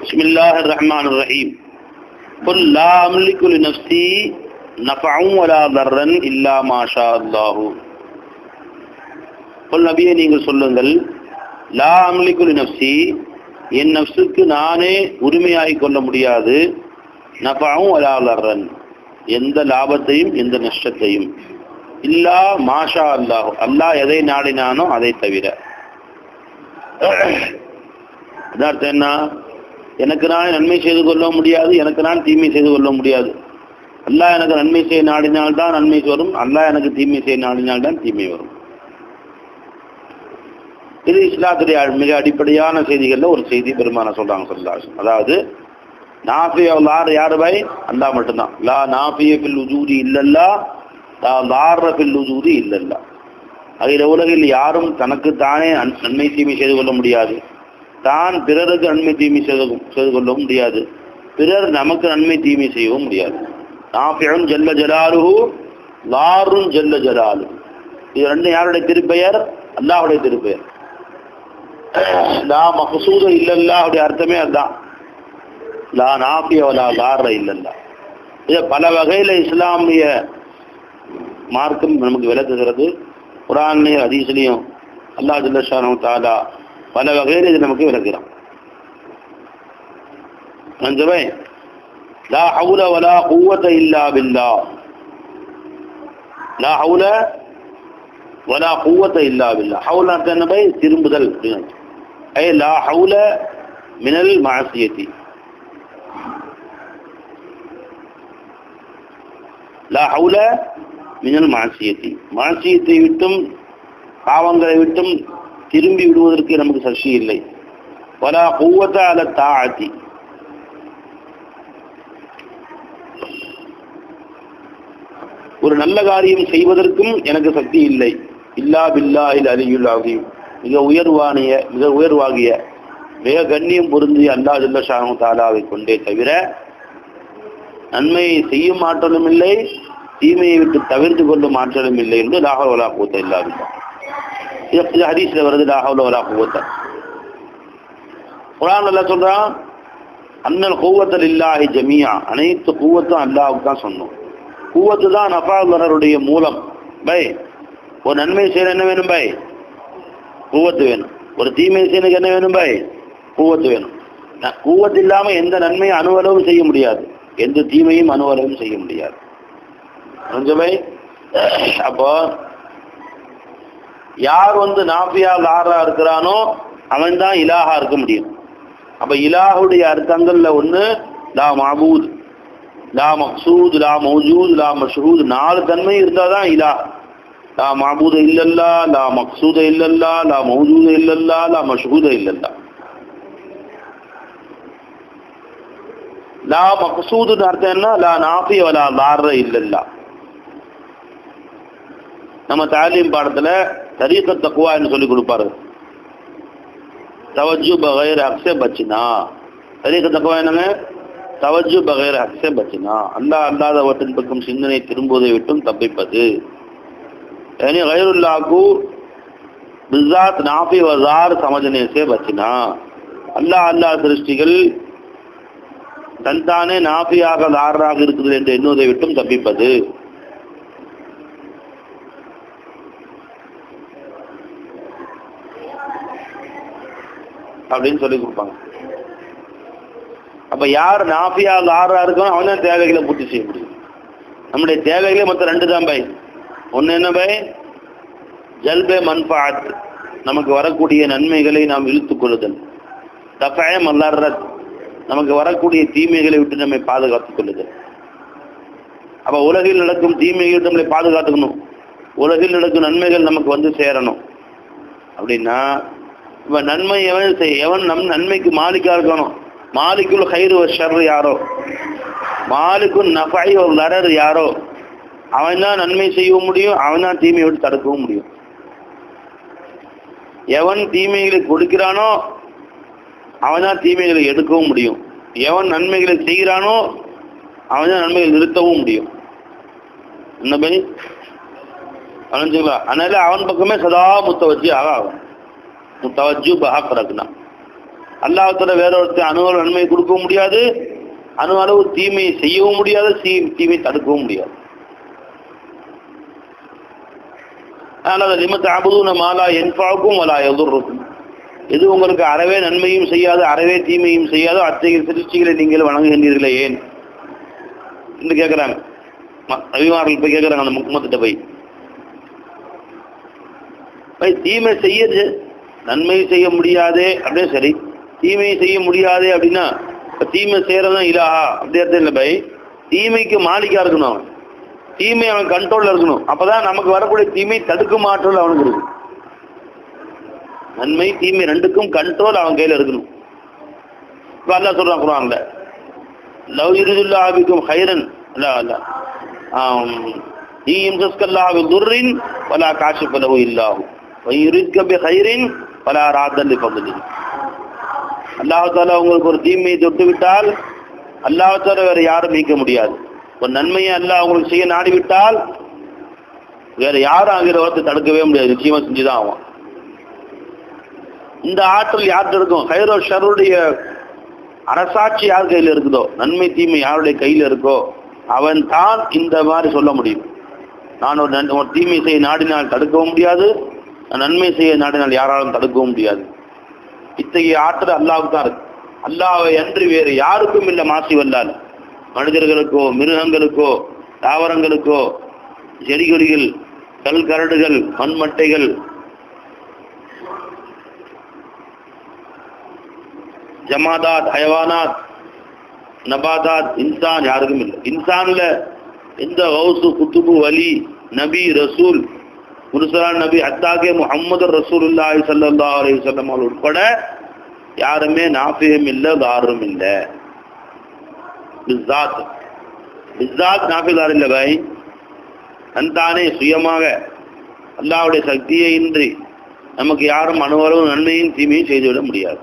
பிஸ்மில்லாஹிர் ரஹ்மானிர் ரஹீம். குல் லா அம்லிகு லினஃப்ஸி நஃபஅன் வலா தர்ரன் இல்லா மா ஷா அல்லாஹு. குல் நபியே நீங்கள் சொல்லுங்கள், லா அம்லிகு லினஃப்ஸி, என் நஃப்ஸுக்கு நானே உரிமையாகிக் கொள்ள முடியாது, நஃபஅன் வலா தர்ரன், எந்த லாபத்தையும் எந்த நஷ்டத்தையும், இல்லா மாஷா அல்லாஹு, அல்லாஹ் எதை நாடினானோ அதை தவிர. அர்த்தம் என்ன? எனக்கு நான் நன்மை செய்து கொள்ள முடியாது, எனக்கு நான் தீமை செய்து கொள்ள முடியாது. அல்லாஹ் எனக்கு நன்மை செய்ய நாடினால்தான் நன்மை வரும், அல்லாஹ் எனக்கு தீமை செய்ய நாடினால்தான் தீமை வரும். இது இஸ்லாத்துடைய மிக அடிப்படையான செய்திகள்ல ஒரு செய்தி பெருமான சொல்றாங்க சொல்லலாம். அதாவது நாஃபியார் யாரு பாய்? அல்லாஹ் மட்டும்தான். லா நாஃபிய ஃபில் உஜூதி இல்லல்லா, லா லார்ர ஃபில் உஜூதி இல்லல்லா. அகில உலகில் யாரும் தனக்கு தானே நன்மை தீமை செய்து கொள்ள முடியாது, தான் பிறருக்கு நன்மை தீமை செய்து கொள்ளவும் முடியாது, பிறர் நமக்கு நன்மை தீமை செய்யவும் முடியாது. நாஃபியுன் ஜல்ல ஜலாலுஹு, லாருன் ஜல்ல ஜலாலு. இது ரெண்டு யாருடைய திருப்பெயர்? அல்லாஹ்வுடைய திருப்பெயர். லா மக்சூத இல்லல்லாஹ்வுடைய அர்த்தமே அதுதான். லா நாஃபிய வலா லார்ர இல்லல்லா. இதை பல வகையில் இஸ்லாமிய மார்க்கம் நமக்கு விளக்குகிறது. குர்ஆன்லையும் ஹதீஸ்லையும் அல்லாஹ் ஜல்ல ஷானஹு தஆலா பல வகையில் இது நமக்கு விளக்குறான். லா ஹவுல வலா குவத இல்லா பில்லாஹ், லா ஹவுல வலா குவத இல்லா பில்லாஹ். ஹவுல் அர்த்தம் என்ன பாய்? திரும்புதல். ஐ லா ஹவுல மினல் மஅசியத்தி, லா ஹவுல மினல் மஅசியத்தி, மஅசியத்தை விட்டும் பாவங்களை விட்டும் திரும்பி விடுவதற்கு நமக்கு சக்தி இல்லை. வலா குவத அல தாஅத்தி, ஒரு நல்ல காரியம் செய்வதற்கும் எனக்கு சக்தி இல்லை. இல்லா பில்லாஹில் அலியுல் அஸீம், மிக உயர்வாகிய மிக கண்ணியம் பொருந்திய அல்லாஹ் ஜல்ல ஷானஹு தஆலாவை கொண்டே தவிர நன்மையை செய்யும் ஆற்றலும் இல்லை, தீமையை விட்டு தவிர்த்து கொள்ளும் ஆற்றலும் இல்லை என்று லா ஹவ்ல வலா குவத்த இல்லா பில்லாஹ். இது ஹதீஸ்ல வருது, லா ஹவ்ல வலா குவத்த. குர்ஆன் அல்லாஹ் சொல்றான், அன்னல் குவத்த லில்லாஹி ஜமீஆ, அனைத்து குவத்தும் அல்லாஹ்வுக்கு தான் சொன்னோம். குவத்து தான் நஃபாவுடைய மூலம். பை ஒரு நன்மை செய்ய என்ன வேணும் பை? குவத்து வேணும். ஒரு தீமை செய்யறதுக்கு என்ன வேணும் பை? குவத்து வேணும். குவத்து இல்லாம எந்த நன்மையும் அணுவளவும் செய்ய முடியாது, எந்த தீமையும் அணுவளவும் செய்ய முடியாது. பை அப்போ யார் நாஃபியா லாரா இருக்கிறானோ அவன் தான் இலாஹா இருக்க முடியும். அப்ப இலாஹுடைய அர்த்தங்கள்ல ஒண்ணு லா மஅபூத், லா மக்சூத், லா மௌஜூத், லா மஷ்ஹூத். 4 தன்மை இருந்தாதான் இலாஹ். லா மஅபூத இல்லல்லா, லா மக்சூத இல்லல்லா, லா மௌஜூத இல்லல்லா, லா மஷ்ஹூத இல்லல்லா. லா மக்சூதுன்னு அர்த்தம் என்ன? லா நாஃபிய வலா லார்ர இல்லல்லா. நம்ம தாலீம் பாடத்துல தரீகத் தக்வா என்று சொல்லி கொடுப்பாரு. தவஜ்ஜு பகைர் ஹக் சே பச்னா. தரீகத் தக்வா என்னங்க? தவஜ்ஜு பகைர் ஹக் சே பச்னா, அல்லாஹ் அல்லாதவற்றின் பக்கம் சிந்தனை திரும்புவதை விட்டும் தப்பிப்பது. यानी गैरुल्लाह को बिज़ात नाफी वज़ार समझने से बचना. அல்லாஹ் அல்லாஹ் சிருஷ்டிகள் தன்தானே நாஃபியாக லாராக இருக்குது என்று எண்ணுவதை விட்டும் தப்பிப்பது. அப்படின்னு சொல்லி கொடுப்பாங்க. அப்ப யார் நாஃபியா லாரா இருக்கணும் அவன் தான் தேவைகளை பூர்த்தி செய்ய முடியும். நம்முடைய தேவைகளே மொத்தம் 2 தான் பை. ஒன்று என்ன பை? ஜல்பே மன்ஃபாத், நமக்கு வரக்கூடிய நன்மைகளை நாம் இழுத்துக் கொள்ளுதல். தஃபய மல்லர்ரத், நமக்கு வரக்கூடிய தீமைகளை விட்டு நம்மை பாதுகாத்துக் கொள்ளுதல். அப்ப உலகில் நடக்கும் தீமைகள் நம்மளை பாதுகாத்துக்கணும், உலகில் நடக்கும் நன்மைகள் நமக்கு சேரணும். அப்படின்னா இப்ப நன்மை எவன் நன்மைக்கு மாலிக்கா இருக்கணும்? மாலிக்குல் ஹைர் வ ஷர் யாரோ, மாலிக்குல் நஃபை வ லரர் யாரோ அவன் தான் நன்மை செய்யவும் முடியும், அவன் தான் தீமையை விட்டு தடுக்கவும் முடியும். எவன் தீமைகளை கொடுக்கிறானோ அவன் தான் தீமைகளை எடுக்கவும் முடியும். எவன் நன்மைகளை செய்கிறானோ அவன் தான் நன்மைகளை நிறுத்தவும் முடியும். என்ன பை அனுஞ்சுங்களா? அதனால அவன் பக்கமே சதா முத்தவஜ்ஜி ஆகும். முத்தவஜ்ஜு பஹக் ரக்னா. அல்லாஹ்வுத்தாலா வேற ஒருத்தர் அணுவளவு நன்மை கொடுக்கவும் முடியாது, அணுவளவு தீமையை செய்யவும் முடியாது, தீமை தடுக்கவும் முடியாது. அதனால லிமத் அபுதுன மாலா யன்ஃபஉக்கும் வலா யதுர்ருக்கும், எது உங்களுக்கு அறவே நன்மையும் செய்யாது அறவே தீமையும் செய்யாதோ அத்தகைய சிருஷ்டிகளை நீங்கள் வணங்குகின்றீர்களே ஏன் என்று கேட்கிறாங்க. நபிமார்கள் போய் கேட்கிறாங்க அந்த முகமத்திட்ட போய் தீமை செய்ய நன்மை செய்ய முடியாதே அப்படியே சரி, தீமையை செய்ய முடியாதே அப்படின்னா தீமை செய்யறதுதான் இலாஹா அப்படி அர்த்தம் இல்லை பை. தீமைக்கு மாலிக்கா இருக்கணும், தீமை அவன் கண்ட்ரோல்ல இருக்கணும். அப்பதான் நமக்கு வரக்கூடிய தீமை தடுக்கும் ஆற்றல் அவனுக்கு இருக்கும். நன்மை தீமை ரெண்டுக்கும் கண்ட்ரோல் அவன் கையில இருக்கணும். இப்ப அல்லாஹ் சொல்றான் குர்ஆன்ல, லவ் யுரிதுல்லாஹு பிக்கும் ஹைரன் இம்சஸ்கல்லாஹு பிதுர்ரின் வலா காஷிஃப லஹு இல்லாஹு வ யுரிதுக பிஹைரின் வலா ராதன் லிஃபத்லிஹி. அல்லாஹ் தஆலா உங்களுக்கு ஒரு தீமையை தொட்டு விட்டால் அல்லாஹ் தஆலா வேற யாரும் நீக்க முடியாது. ஒரு நன்மையை அல்லாஹ் உங்களுக்கு செய்ய நாடிவிட்டால் வேற யாரும் அங்கே வந்து தடுக்கவே முடியாது, நிச்சயமா செஞ்சுதான் ஆகும். இந்த ஆற்றல் யார்கிட்ட இருக்கும்? ஹைரோ ஷருடைய அரசாட்சி யார் கையில் இருக்குதோ, நன்மை தீமை யாருடைய கையில் இருக்கோ அவன் தான் இந்த மாதிரி சொல்ல முடியும். நான் ஒரு தீமை செய்ய நாடினால் தடுக்கவும் முடியாது, நன்மை செய்ய நாடினால் யாராலும் தடுக்கவும் முடியாது. இத்தகைய ஆற்றல் அல்லாஹ்வுக்கு தான் இருக்கு. அல்லாஹ்வை அன்றி வேறு யாருக்கும் இல்லை மாசி வல்லால். மனிதர்களுக்கோ மிருகங்களுக்கோ தாவரங்களுக்கோ செடி கொடிகள் கல் கரடுகள் மண்மட்டைகள் ஜமாதாத் ஹயவானாத் நபாதாத் இன்சான் யாருக்கும் இல்லை. இன்சான்ல எந்த கௌசு குத்துபு வலி நபி ரசூல் முர்சலான் நபி அத்தாகே முஹம்மது ரசூலுல்லாஹி ஸல்லல்லாஹு அலைஹி வஸல்லம் உட்பட யாருமே நாஃபியும் இல்லை தாரும் இல்லை. பிஸ்ஸாத் நாஃபிதார் இல்லை பாய். தன்தானே சுயமாக அல்லாஹ்வுடைய சக்தியை இன்றி நமக்கு யாரும் அணுவளவு நன்மையும் தீமையும் செய்துவிட முடியாது.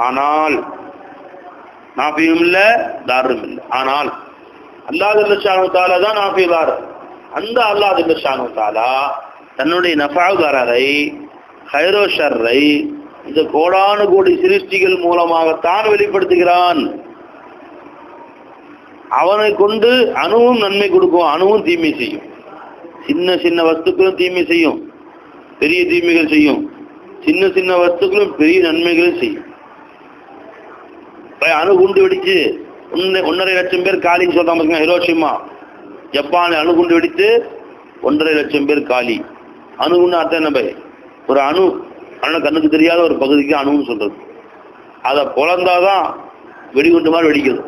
ஆனால் நாஃபியும் இல்லை தாரும் இல்லை. ஆனால் அல்லாஹ் ஜல்ல ஷானஹு தஆலா தான் நாஃபிதார். அந்த அல்லாஹ் ஜல்ல ஷானஹு தஆலா தன்னுடைய நஃபாதாரை ஹைரோ ஷர்ரை இந்த கோடானு கோடி சிருஷ்டிகள் மூலமாகத்தான் வெளிப்படுத்துகிறான். அவனை கொண்டு அணுவும் நன்மை கொடுக்கும், அணுவும் தீமை செய்யும். சின்ன சின்ன வஸ்துக்களும் தீமை செய்யும், பெரிய தீமைகள் செய்யும். சின்ன சின்ன வஸ்துக்களும் பெரிய நன்மைகளும் செய்யும். அணு குண்டு வெடிச்சு 1.5 லட்சம் பேர் காலின்னு சொல்றாங்க. ஹிரோஷிமா ஜப்பான் அணுகுண்டு வெடித்து 1.5 லட்சம் பேர் காலி. அணுகுண்டு அர்த்தம் என்ன பை? ஒரு அணு கண்ணுக்கு தெரியாத ஒரு பகுதிக்கு அணுன்னு சொல்றது. அதை பொழந்தாதான் வெடிகுண்டு மாதிரி வெடிக்குது.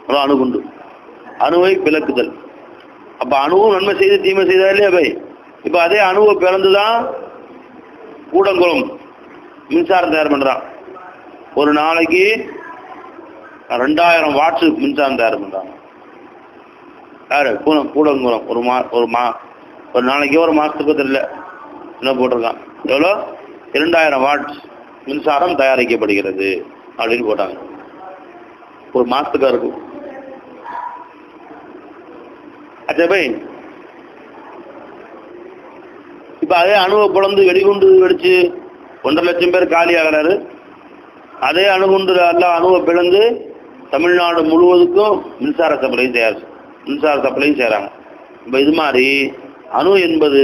அதான் அணுகுண்டு, அணுவை பிளக்குதல். அப்ப அணுவும் நன்மை செய்து தீமை செய்தா இல்லையா பை? இப்ப அதே அணுவை பிறந்துதான் கூடங்குளம் மின்சாரம் தயார் பண்றான். ஒரு நாளைக்கு 2000 வாட்ஸ் மின்சாரம் தயார் பண்றாங்க. யாரு? கூடங்குளம். ஒரு நாளைக்கு ஒரு மாசத்துக்கு தெரியல என்ன போட்டிருக்கான், எவ்வளோ 2000 வாட்ஸ் மின்சாரம் தயாரிக்கப்படுகிறது அப்படின்னு போட்டாங்க. ஒரு மாசத்துக்கா இருக்கும். அச்சா பை, இப்ப அதே அணுவை பிளந்து வெடிகுண்டு வெடிச்சு 1.5 லட்சம் பேர் காலி ஆகிறாரு. அதே அணுகுண்டு எல்லாம் அணுவை பிளந்து தமிழ்நாடு முழுவதுக்கும் மின்சார சப்ளையும் செய்கிறாங்க. இப்போ இது மாதிரி அணு என்பது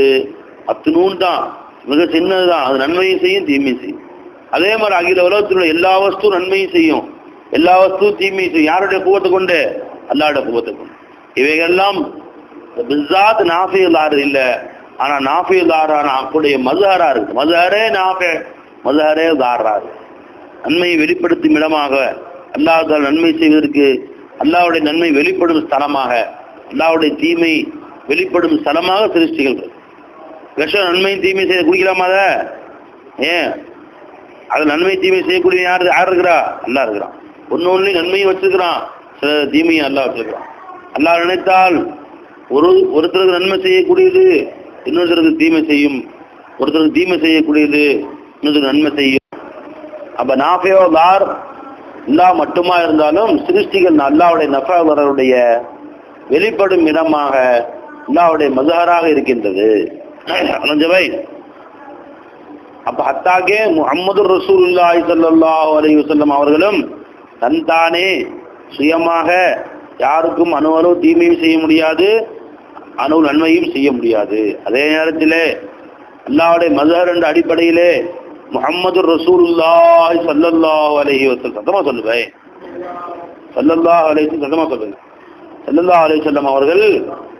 அத்துநூன் தான், மிக சின்னது தான். அது நன்மையும் செய்யும் தீமையும் செய்யும். அதே மாதிரி அகில உலகத்தில் உள்ள எல்லா வஸ்துவும் நன்மையும் செய்யும், எல்லா வஸ்துவும் தீமையும் செய்யும். யாருடைய குவத்தை கொண்டு? அல்லாஹ்வுடைய குவத்தை கொண்டு. இவைகள்லாம் பிஸ்ஸாத் நாஃபியுல்லார் இல்லை, ஆனால் நாஃபியுல்லாரான அப்படியே மதுஹரா இருக்கு. மதுஹரே தாரா இருக்கு. நன்மையை வெளிப்படுத்தும் இடமாக, அல்லாஹ் நன்மை செய்வதற்கு அல்லாஹ்வுடைய நன்மை வெளிப்படும் ஸ்தலமாக, அல்லாஹ்வுடைய தீமை வெளிப்படும் ஸ்தலமாக சிருஷ்டிகள். விஷம் நன்மையும் தீமை செய்ய குடிக்கலாமா? அதை ஏன் அது நன்மை தீமை செய்யக்கூடிய யார் இருக்கிறா? அல்லாஹ் இருக்கிறான். ஒன்னு நன்மையும் வச்சிருக்கிறான், சில தீமையும் அல்லாஹ் வச்சிருக்கிறான். அல்லாஹ் நினைத்தால் ஒருத்தருக்கு நன்மை செய்யக்கூடியது இன்னொருத்தருக்கு தீமை செய்யும், ஒருத்தருக்கு தீமை செய்யக்கூடியது இன்னொருத்தருக்கு நன்மை செய்யும். அப்ப நாஃபியோ தார் அல்லாஹ் மட்டுமா இருந்தாலும் சிருஷ்டிகள் அல்லாஹ்வுடைய நஃபாவருடைய வெளிப்படும் இடமாக அல்லாஹ்வுடைய மதுஹராக இருக்கின்றது. அப்ப ஹத்தாக்கே முஹம்மது ரசூலுல்லாஹி ஸல்லல்லாஹு அலைஹி வஸல்லம் அவர்களும் தன்தானே சுயமாக யாருக்கும் அணுவளவு தீமையும் செய்ய முடியாது, அணு நன்மையும் செய்ய முடியாது. அதே நேரத்தில் அல்லாஹ்வுடைய மஸ்ஹர் என்ற அடிப்படையிலே முஹம்மது ரசூலுல்லாஹி ஸல்லல்லாஹு அலைஹி வஸல்லம் சத்தமா சொல்லுவே, ஸல்லல்லாஹு அலைஹி வஸல்லம் சத்தமா சொல்லுங்க. ஸல்லல்லாஹு அலைஹி வஸல்லம் அவர்கள்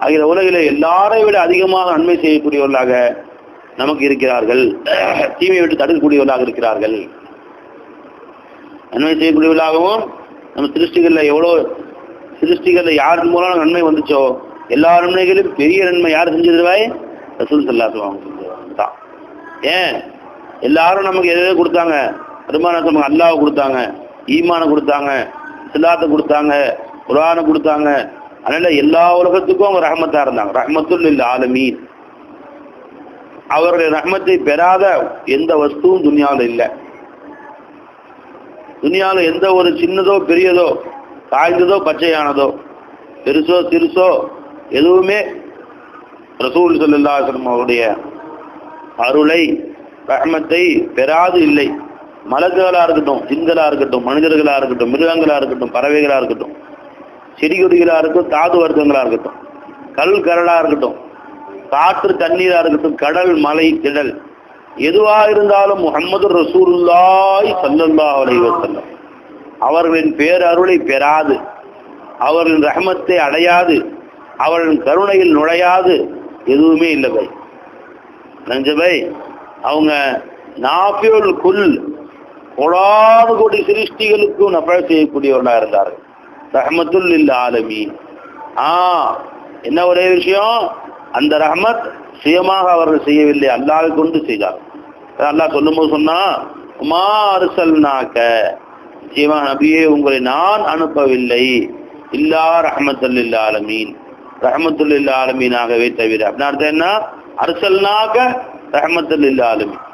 ஆகிய உலகிலே எல்லாரை விட அதிகமாக நன்மை செய்யக்கூடியவர்களாக நமக்கு இருக்கிறார்கள், தீமையை விட்டு தடுக்கக்கூடியவர்களாக இருக்கிறார்கள். நன்மை செய்யக்கூடியவர்களாகவும் நம்ம சிருஷ்டிகளில் யார் மூலம் நன்மை வந்துச்சோ எல்லா நன்மைகளும் பெரிய நன்மை யார் செஞ்சிருவாய்? ரசூல் ஸல்லல்லாஹு அலைஹி வஸல்லம் தான். ஏன் எல்லாரும் நமக்கு எதை கொடுத்தாங்க? பெருமானார் நமக்கு அல்லாஹ் கொடுத்தாங்க, ஈமானை கொடுத்தாங்க, இஸ்லாத்தை கொடுத்தாங்க, குர்ஆனை கொடுத்தாங்க. அதனால எல்லா உலகத்துக்கும் அவங்க ரஹ்மத்தா இருந்தாங்க. ரஹ்மத்துல் லில் ஆலமீன். அவருடைய ரஹ்மத்தை பெறாத எந்த வஸ்துவும் துனியாவில் இல்லை. துனியாவில் எந்த ஒரு சின்னதோ பெரியதோ காய்ந்ததோ பச்சையானதோ பெருசோ சிறுசோ எதுவுமே ரசூல் ஸல்லல்லாஹு அலைஹி வஸல்லம் அவருடைய அருளை ரஹ்மத்தை பெறாது இல்லை. மலக்குகளா இருக்கட்டும், ஜின்களா இருக்கட்டும், மனிதர்களா இருக்கட்டும், மிருகங்களா இருக்கட்டும், பறவைகளா இருக்கட்டும், செடி கொடிகளா இருக்கட்டும், தாது வர்க்கங்களா இருக்கட்டும், கல் கரடா இருக்கட்டும், காற்று தண்ணீரா இருக்கட்டும், கடல் மலை திடல் எதுவா இருந்தாலும் முஹம்மது ரசூலுல்லாஹி ஸல்லல்லாஹு அலைஹி வஸல்லம் அவர்களின் பேரருளை பெறாது, அவர்களின் ரஹ்மத்தை அடையாது, அவர்களின் கருணையில் நுழையாது எதுவுமே இல்லை பை. நஞ்சபை அவங்க நாஃபியுல் குல் கோடானு கோடி சிருஷ்டிகளுக்கும் நபழ செய்யக்கூடியவர்களாக இருந்தார்கள். ரஹ்மத்துல் லில் ஆலமீன். என்ன ஒரே விஷயம், அந்த ரஹ்மத் சுயமாக அவர்கள் செய்யவில்லை, அல்லாஹ்வை கொண்டு செய்தார். அல்லாஹ் சொல்லும்போது சொன்னா, உமா அர்சல்நாக, நிச்சயமாக நபியே உங்களை நான் அனுப்பவில்லை, இல்லா ரஹ்மத்துல் லில் ஆலமீன், ரஹ்மத்துல் லில் ஆலமீனாகவே தவிர. அப்படின்னா அர்த்தம் என்ன? அர்சல்நாக ரஹ்மத்துல் லில் ஆலமீன்,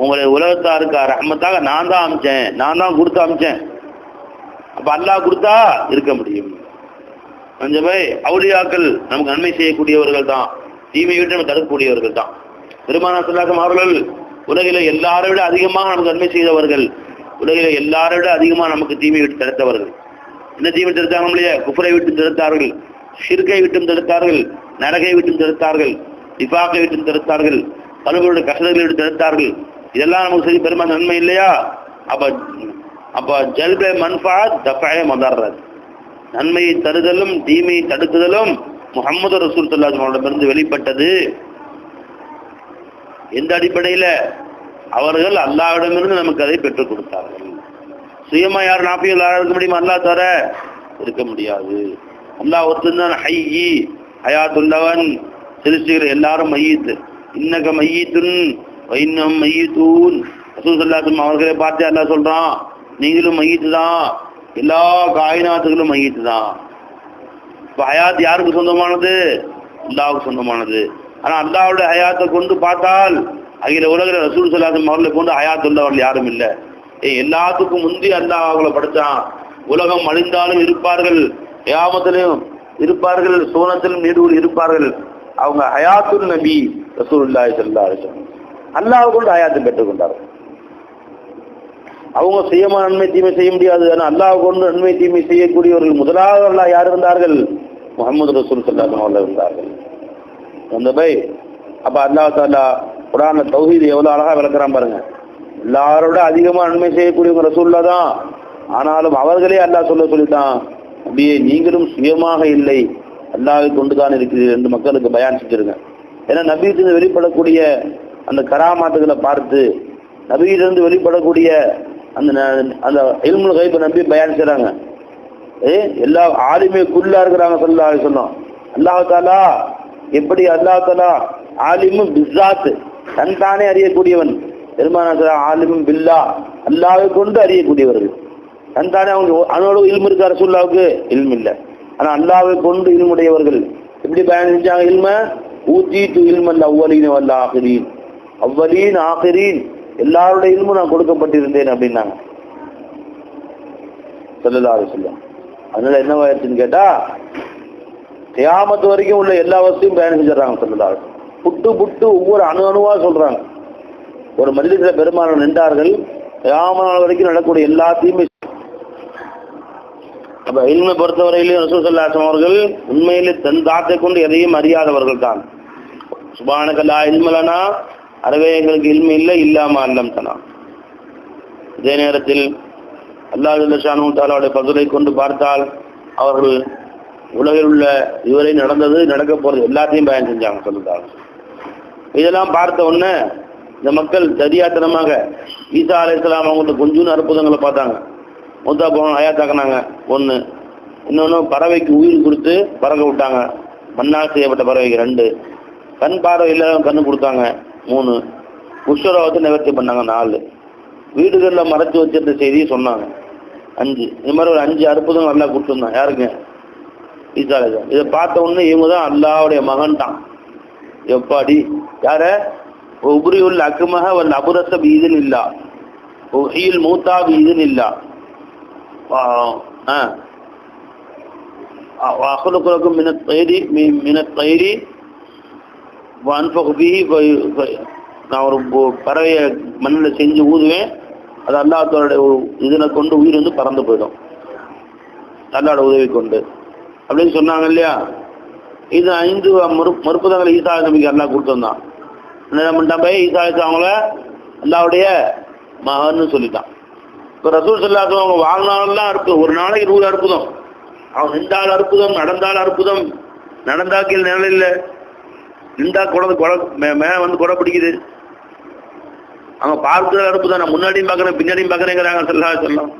உங்களை உலகத்தாருக்கு ரஹ்மத்தாக நான் தான் அமிச்சேன், நான் தான் கொடுத்து அமிச்சேன். அப்ப அல்லாஹ் கொடுத்தா இருக்க முடியும். கொஞ்சமே அவுலியாக்கள் நமக்கு நன்மை செய்யக்கூடியவர்கள் தான், தீமையை விட்டு நம்ம தடுக்கக்கூடியவர்கள் தான். பெருமானார் ஸல்லல்லாஹு அலைஹி வஸல்லம் அவர்கள் உலகில எல்லாரை விட அதிகமாக நமக்கு நன்மை செய்தவர்கள், உலகில எல்லாரை விட அதிகமாக நமக்கு தீமையை விட்டு தடுத்தவர்கள். என்ன தீமை தடுத்தாங்க? இல்லையா, குஃப்ரை விட்டு தடுத்தார்கள், ஷிர்கை விட்டும் தடுத்தார்கள், நரகை விட்டும் தடுத்தார்கள், நிஃபாக்கை விட்டும் தடுத்தார்கள், கல்வியுடைய கசடுகளை விட்டு தடுத்தார்கள். இதெல்லாம் நமக்கு சரி பெருமானார் நன்மை இல்லையா? அப்ப ஜல்பே மன்ஃபாத் தஃபே மதர்ரத், நன்மையை தருதலும் தீமையை தடுக்குதலும் முஹம்மது ரசூல் ஸல்லல்லாஹு அலைஹி வஸல்லம் இருந்து வெளிப்பட்டது. எந்த அடிப்படையில்? அவர்கள் அல்லாஹ்விடமிருந்து நமக்கு அதை பெற்றுக் கொடுத்தார்கள். சுயமா யார் நாஃபியல் இருக்க முடியுமா? அல்லாஹ் தவிர இருக்க முடியாது. அல்லாஹ் ஒருத்தன் ஹய்யி, ஹயாத்துல்லவன். சிருஷ்டிகள் எல்லாரும் மையீத். இன்னக மையீத்துன் வைன்னம் மையீத்தூன். ரசூல் ஸல்லல்லாஹு அலைஹி வஸல்லம் அவர்களை பார்த்து அல்லாஹ் சொல்றான், நீங்களும் மையீத்து தான், எல்லா காயினாத்துகளும் மையீத்து தான். இப்போ ஹயாத் யாருக்கு சொந்தமானது? அல்லாஹ்வுக்கு சொந்தமானது. ஆனால் அல்லாஹ்வுடைய ஹயாத்தை கொண்டு பார்த்தால் அகில உலகில் ரசூல் ஸல்லல்லாஹு அலைஹி வஸல்லம் அவர்களை கொண்டு ஹயாத் உள்ளவர்கள் யாரும் இல்லை. எல்லாத்துக்கும் முந்தி அல்லாஹ் அவங்களை படைச்சான். உலகம் அழிந்தாலும் இருப்பார்கள், கியாமத்திலும் இருப்பார்கள், சூனத்திலும் நீடுவில் இருப்பார்கள். அவங்க ஹயாத்துல் நபி ரசூலுல்லாஹி ஸல்லல்லாஹு அலைஹி வஸல்லம் அல்லாஹ் கொண்டு ஹயாத்தை பெற்றுக்கொண்டார்கள். அவங்க சுயமா நன்மை தீமை செய்ய முடியாது. ஆனால் அல்லாஹ் கொண்டு நன்மை தீமை செய்யக்கூடியவர்கள் முதலாவது அல்லாஹ் யார் இருந்தார்கள்? முஹம்மது ரசூல் ஸல்லல்லாஹு அலைஹி வஸல்லம் இருந்தார்கள். அந்த பை அப்ப அல்லாஹ் தஆலா குர்ஆன்ல தௌஹீத் எவ்வளவு அழகா விளக்குறான் பாருங்க. எல்லாரோட அதிகமா நன்மை செய்யக்கூடியவங்க ரசூலுல்லாஹ் தான். ஆனாலும் அவர்களே அல்லாஹ் சொல்லிட்டான், அப்படியே நீங்களும் சுயமாக இல்லை, அல்லாஹ்வை கொண்டு தான் இருக்கிறீர்கள் என்று மக்களுக்கு பயான் செஞ்சிருங்க. ஏன்னா நபியிலிருந்து வெளிப்படக்கூடிய அந்த கராமாத்துகளை பார்த்து, நபியிலிருந்து வெளிப்படக்கூடிய அந்த அந்த இல்முல் கைப நபி பயான் செய்றாங்க. எல்லா ஆலிமே குல்லா இருக்கிறாங்க ஸல்லல்லாஹு அலைஹி வஸல்லம். அல்லாஹ் தஆலா எப்படி அல்லாஹ் தஆலா ஆலிமும் பிஸ்ஸாத், தன்தானே அறியக்கூடியவன். பெருமானார் ஆலிமும் பில்லா, அல்லாஹ்வை கொண்டு அறியக்கூடியவர்கள். தன்தானே அவங்க அனோட இல்மு இருக்கா? ரசூலுல்லாஹ்வுக்கு இல்மு இல்லை. ஆனால் அல்லாஹ்வை கொண்டு இல்முடையவர்கள். எப்படி பயன் செஞ்சாங்க? இல்ம ஊத்தீத்து இல்மல் அவ்வலீன வல் ஆகிரீன், அவ்வலீன் ஆகிரீன் எல்லாருடைய இல்மும் நான் கொடுக்கப்பட்டிருந்தேன் அப்படின்னாங்க ஸல்லல்லாஹு அலைஹி வஸல்லம். அதனால என்னவாயிருச்சுன்னு கேட்டா, கியாமத் வரைக்கும் உள்ள எல்லா வசதியும் பயன் செஞ்சிடறாங்க ஸல்லல்லாஹு அலைஹி வஸல்லம். புட்டு புட்டு ஒவ்வொரு அணுவா சொல்றாங்க. ஒரு மஜ்லிஸில் பெருமானார் நின்றார்கள். கியாமத் நாள் வரைக்கும் நடக்கக்கூடிய எல்லாத்தையுமே. அப்ப இல்மை பொறுத்தவரையிலும் ரசூல் ஸல்லல்லாஹு அலைஹி வஸல்லம் அவர்கள் உண்மையிலே தன் தாத்தை கொண்டு எதையும் அறியாதவர்கள் தான். சுப்ஹானக லா இல்ம லனா, அறவே எங்களுக்கு இல்மு இல்லை, இல்லாம அல்லம்தனா. இதே நேரத்தில் அல்லாஹ் ஜல்ல ஷானஹு தஆலாவுடைய ஃபضலை கொண்டு பார்த்தால் அவர்கள் உலகில் உள்ள இதுவரை நடந்தது நடக்க போறது எல்லாத்தையும் பயன் செஞ்சாங்க சொல்லுறாங்க. இதெல்லாம் பார்த்த உடனே இந்த மக்கள் தெரியாத்தனமாக ஈசா அலைஹிஸ்ஸலாம் அவங்கள்ட்ட கொஞ்சம் அற்புதங்களை பார்த்தாங்க. மூத்தா போன ஆயாத்தாக்குனாங்க ஒன்று. இன்னொன்று பறவைக்கு உயிர் கொடுத்து பறக்க விட்டாங்க. மண்ணால் செய்யப்பட்ட பறவைக்கு 2. கண் பார்வை இல்லாத கண்ணு கொடுத்தாங்க 3. குஷ்டரோகத்தை நிவர்த்தி பண்ணாங்க 4. வீடுகளில் மறைச்சு வச்சிருந்த செய்தியை சொன்னாங்க 5. இது மாதிரி ஒரு 5 அற்புதம் நல்லா கொடுத்துருந்தான். யாருங்க? ஈசா அலைஹிஸ்ஸலாம். இதை பார்த்த உடனே இவங்க தான் அல்லாஹ்வுடைய மகன் தான். எப்பாடி யார உபரியுல் அக்மஹ வல் அபுரஸ பீதன் இல்லா உஹில் மூத்தா பீதன் இல்லா வாஹலுக்கும் மினத் தைரி வான்ஃபகு பிஹி. நான் ஒரு பறவையை மண்ணில் செஞ்சு ஊதுவேன், அது அல்லாஹ்வுடைய இதில் கொண்டு உயிர் வந்து பறந்து போயிடும் அல்லாஹ்வுடைய உதவி கொண்டு அப்படின்னு சொன்னாங்க இல்லையா. இது 5 மறுப்புதங்களை ஈசா நபிக்கு அல்லாஹ் கொடுத்துருந்தான். என்ன பண்ணிட்டான் போய் ஈசா அவங்கள அல்லாஹ்வுடைய மகன்னு சொல்லிட்டான். இப்போ ரசூல் ஸல்லல்லாஹு அலைஹி வஸல்லம் அவங்க வாழ்நாளெல்லாம் அற்புதம். ஒரு நாளைக்கு 100 அற்புதம். அவன் நின்றால் அற்புதம், நடந்தால் அற்புதம். நடந்தாக்கில் நிழலில் நின்றா மேலே வந்து கொடை பிடிக்குது. அவங்க பார்க்குறது அற்புதம். நான் முன்னாடியும் பார்க்குறேன் பின்னாடியும் பார்க்குறேங்கிறாங்க ஸல்லல்லாஹு அலைஹி வஸல்லம்.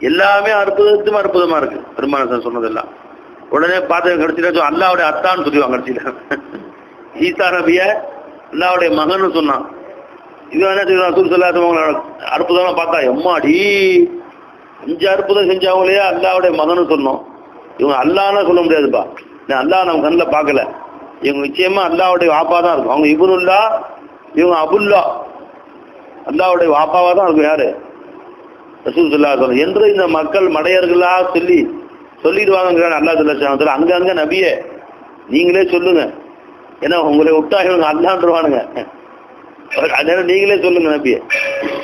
எல்லாமே அற்புதத்தும் அற்புதமாக இருக்கு பெருமானார் சொன்னதெல்லாம். உடனே பார்த்து கடைசியில் அல்லாஹ்வுடைய அத்தான்னு சொல்லுவாங்க. கடைசியில் ஈசா நபிய அல்லாஹ்வுடைய மகன்னு சொன்னான். இது என்ன செய்யணும்? ரசூல் ஸல்லல்லாஹு அலைஹி வஸல்லம் அற்புதமாக பார்த்தா எம்மாடி 5 அற்புதம் செஞ்சாங்களே அல்லாஹ்வுடைய மகன்னு சொன்னோம். இவங்க அல்லாஹ்னு சொல்ல முடியாதுப்பா. நான் அல்லாஹ் நம்ம கண்ணில் பார்க்கல. இவங்க நிச்சயமா அல்லாஹ்வுடைய வாப்பா தான் இருக்கும். அவங்க இப்னுல்லா, இவங்க அபுல்லா. அல்லாஹ்வுடைய வாப்பாவா தான் இருக்கும். யாரு? ரசூல் ஸல்லல்லாஹு அலைஹி வஸல்லம் என்று இந்த மக்கள் மடையர்களா சொல்லிடுவாங்க. அல்லாஹ் ஸல்லல்லாஹு அங்கங்க நபியே நீங்களே சொல்லுங்க, ஏன்னா உங்களை விட்டா இவங்க அல்லாஹ்ன்றவானுங்க. அதனால நீங்களே சொல்லுங்க நபியே.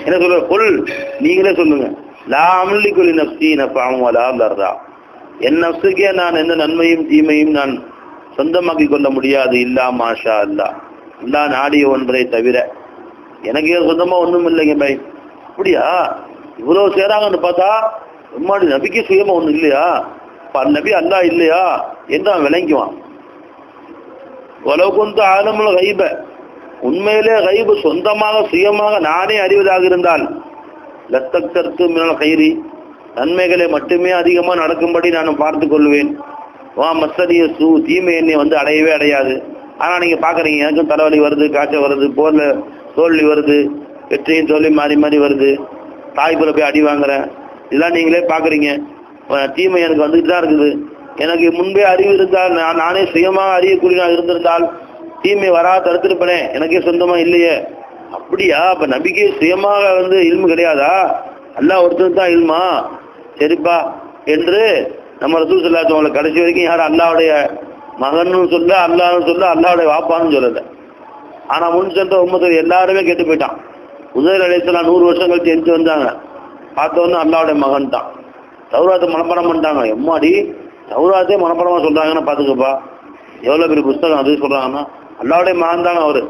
என்ன சொல்ல கொல் நீங்களே சொல்லுங்க. லா அம்லிகு லி நஃப்ஸி நஃபஅன் வலா தர்ரா. என் நஃப்ஸுக்கே நான் எந்த நன்மையும் தீமையும் நான் சொந்தமாக்கி கொள்ள முடியாது. இல்லா மாஷா அல்லாஹ், அல்லாஹ் நாடிய ஒன்றை தவிர. எனக்கு சொந்தமா ஒன்றும் இல்லைங்க பை. அப்படியா இவ்வளவு சேராங்கன்னு பார்த்தா உம்மாடி நபிக்கு சுயமா ஒன்றும் இல்லையா? நபி அல்லாஹ் இல்லையா என்று அவன் விளங்குவான். உலகுந்து ஆலமுல் கைப, உண்மையிலே கைபு சொந்தமாக சுயமாக நானே அறிவதாக இருந்தால் லத்தக்தர்த்து மினல் கைரி, நன்மைகளை மட்டுமே அதிகமாக நடக்கும்படி நான் பார்த்து கொள்வேன். வா மஸ்தரிய தீமை என்னை வந்து அடையவே அடையாது. ஆனால் நீங்கள் பார்க்குறீங்க, எனக்கும் தலைவலி வருது, காய்ச்சல் வருது, போரில் தோல்வி வருது, வெற்றியும் தோல்வி மாறி மாறி வருது, தாய்ப்புல போய் அடி வாங்குறேன். இதெல்லாம் நீங்களே பார்க்குறீங்க. தீமை எனக்கு வந்துட்டு தான் இருக்குது. எனக்கு முன்பே அறிவு இருந்தால் நானே சுயமாக அறியக்கூடிய நான் இருந்திருந்தால் தீமை வராத தடுத்திருப்பனே. எனக்கே சொந்தமாக இல்லையே. அப்படியா? அப்போ நபிக்கே சுயமாக வந்து இல்மு கிடையாதா? அல்லாஹ் ஒருத்தர் தான் இல்மா? சரிப்பா என்று நம்ம ரசூல் ஸல்லல்லாஹு அலைஹி வஸல்லம் கடைசி வரைக்கும் யாரும் அல்லாஹ்வுடைய மகன்னு சொல்ல, அல்லாஹ்னு சொல்ல, அல்லாஹ்வுடைய வாப்பான்னு சொல்லலை. ஆனால் முன் சென்ற உம்மத்தில் எல்லாருமே கெட்டு போயிட்டான். உஸைர் அலைஹிஸ்ஸலாம் 100 வருஷம் கழிச்சு எந்திச்சு வந்தாங்க. பார்த்தோன்னு அல்லாஹ்வுடைய மகன் தான். தௌராத்தை மனப்பாடம் பண்ணிட்டாங்க. எம்மாடி தௌராத்தே மனப்பாடமாக சொல்கிறாங்கன்னு பார்த்துக்கப்பா, எவ்வளோ பெரிய புஸ்தகம் அது சொல்கிறாங்கன்னா அல்லாஹ்வுடைய மகன் தாங்க அவர்.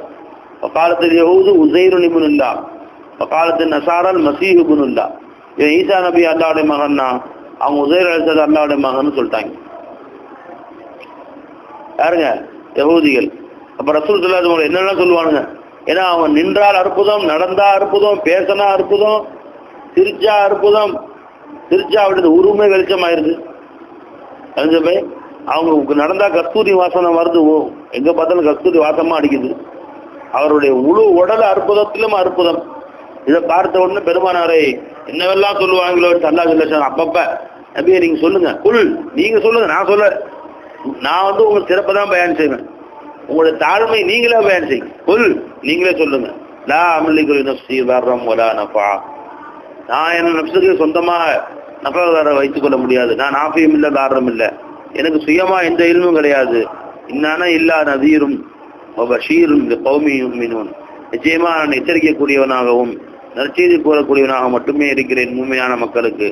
காலத்தில் யஹூது உஸைர் இப்னுல்லா, காலத்தில் நசாரல் மசீஹ் இப்னுல்லா. இவன் ஈசா நபி அல்லாஹ்வுடைய மகன்னா அவங்க உஸைர் அலைஹிஸ்ஸலாம் அல்லாஹ்வுடைய மகன்னு சொல்லிட்டாங்க. யாருங்க? யஹூதிகள். அப்போ ரசூல் ஸல்லல்லாஹு அலைஹி வஸல்லம் என்னெல்லாம் சொல்லுவானுங்க? ஏன்னா அவன் நின்றால் அற்புதம், நடந்தா அற்புதம், பேசினா அற்புதம், சிரிச்சா அற்புதம். சிரிச்சா அப்படி உருமை வெளிச்சமாயிருது. போய் அவங்க நடந்தா கஸ்தூரி வாசனை வருது. எங்க பார்த்தாலும் கஸ்தூரி வாசமா அடிக்குது. அவருடைய முழு உடல் அற்புதத்திலும் அற்புதம். இதை பார்த்த உடனே பெருமானாரை என்னவெல்லாம் சொல்லுவாங்களோ ஸல்லல்லாஹு அலைஹி வஸல்லம் அப்பப்ப நபியை நீங்க சொல்லுங்க, குல் நீங்க சொல்லுங்க, நான் சொல்ல, நான் வந்து உங்க சிறப்பை தான் பயன் செய்வேன், உங்களுடைய தாழ்மை நீங்களே பயன் செய்யுங்க, குல் நீங்களே சொல்லுங்க. லா அம்லிகு லி நஃப்ஸி தர்ரம் வலா நஃபா. நான் என் நஃப்ஸுக்கு சொந்தமாக நஃபா வைத்துக் கொள்ள முடியாது. நான் நாஃபியும் இல்லை, தாரம் இல்லை. எனக்கு சுயமா எந்த இல்மும் கிடையாது. இன்னான இல்லா நதீரும் பஷீரும் கௌமி யுமினூன். நிச்சயமா நான் எச்சரிக்கக்கூடியவனாகவும் நற்செய்தி கூறக்கூடியவனாக மட்டுமே இருக்கிறேன் உண்மையான மக்களுக்கு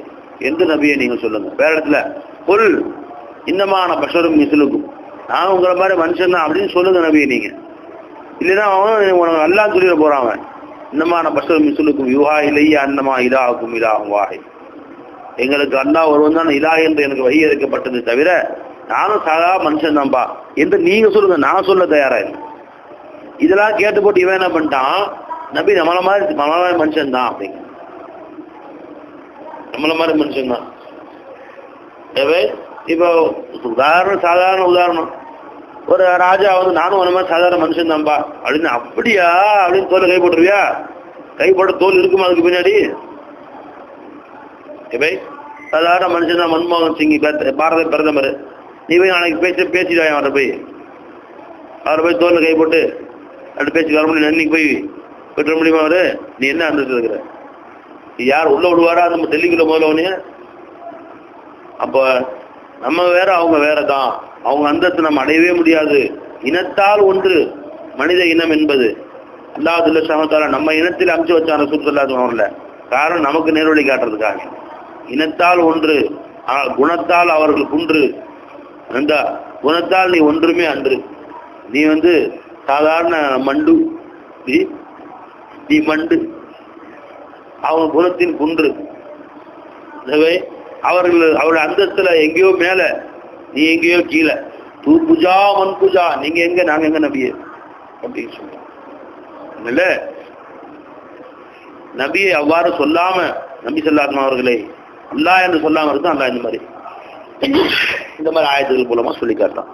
என்று நபியை நீங்க சொல்லுங்க. வேற இடத்துல புல் இன்னமான பஷரும் மிஸ்லுக்கும், நான் உங்களை மாதிரி மனுஷன் தான் அப்படின்னு சொல்லுங்க நபியை நீங்க. இல்லைன்னா அவன் உனக்கு அல்லாஹ் சொல்லிட போறான். இன்னமான பஷரும் மிஸ்லுக்கும் யூஹா இலைய அன்னமா இலாஹுக்கும் இலாஹும் வாஹித், எங்களுக்கு அல்லாஹ் ஒருவன் தான் இலாஹ் என்று எனக்கு வழி இருக்கப்பட்டது தவிர நானும் சாதா மனுஷன் தான்ப்பா என்று நீங்க சொல்லுங்க, நான் சொல்ல தயாரா இல்லை. இதெல்லாம் கேட்டு போட்டு இவன் என்ன பண்ணிட்டான், நபி நம்மள மாதிரி மனுஷன் தான் அப்படிங்க, நம்மள மாதிரி மனுஷன் தான். இப்போ சாதாரண உதாரணம், ஒரு ராஜா நானும் உன மாதிரி சாதாரண மனுஷன் தான்ப்பா அப்படின்னு, அப்படியா அப்படின்னு தோல் கை போட்டுருவியா? கை போட்ட தோல் இருக்குமா அதுக்கு பின்னாடி? சாதாரண மனுஷன் தான் மன்மோகன் சிங் பாரத பிரதமர், நீ போய் நாளைக்கு பேசிடுவாங்க அவரை போய் தோல்ல கை போட்டு அப்படி பேசி வர முடியும், இன்னைக்கு போய் பெற்ற முடியுமா? அவரு நீ என்ன அந்தஸ்து இருக்கிற? யார் உள்ள விடுவாரா நம்ம டெல்லிக்குள்ள முதல்ல? அப்போ நம்ம வேற அவங்க வேற தான், அவங்க அந்தஸ்து நம்ம அடையவே முடியாது. இனத்தால் ஒன்று மனித இனம் என்பது அல்லாஹ் சமத்தால நம்ம இனத்தில் அமுச்சு வச்சான் ரசூல் ஸல்லல்லாஹு அலைஹி வஸல்லம். காரணம் நமக்கு நேர்வழி காட்டுறதுக்காக. இனத்தால் ஒன்று ஆனால் குணத்தால் அவர்கள் குன்று, அந்த குணத்தால் நீ ஒன்றுமே அன்று, நீ சாதாரண மண்டு, நீ மண்டு, அவங்க குணத்தின் குன்று. அவருடைய அந்தஸ்துல எங்கேயோ மேல, நீ எங்கேயோ கீழே. தூ புஜா மண் புஜா, நீங்க எங்க நாங்க எங்க நபியே அப்படின்னு சொல்ல. நபியை அவ்வாறு சொல்லாம நபி ஸல்லல்லாஹு அலைஹி அவர்களை அல்லாஹ் என்று சொல்லாம இருந்தா அல்லாஹ் இந்த மாதிரி ஆயத்துகள் மூலமா சொல்லி காட்டலாம்.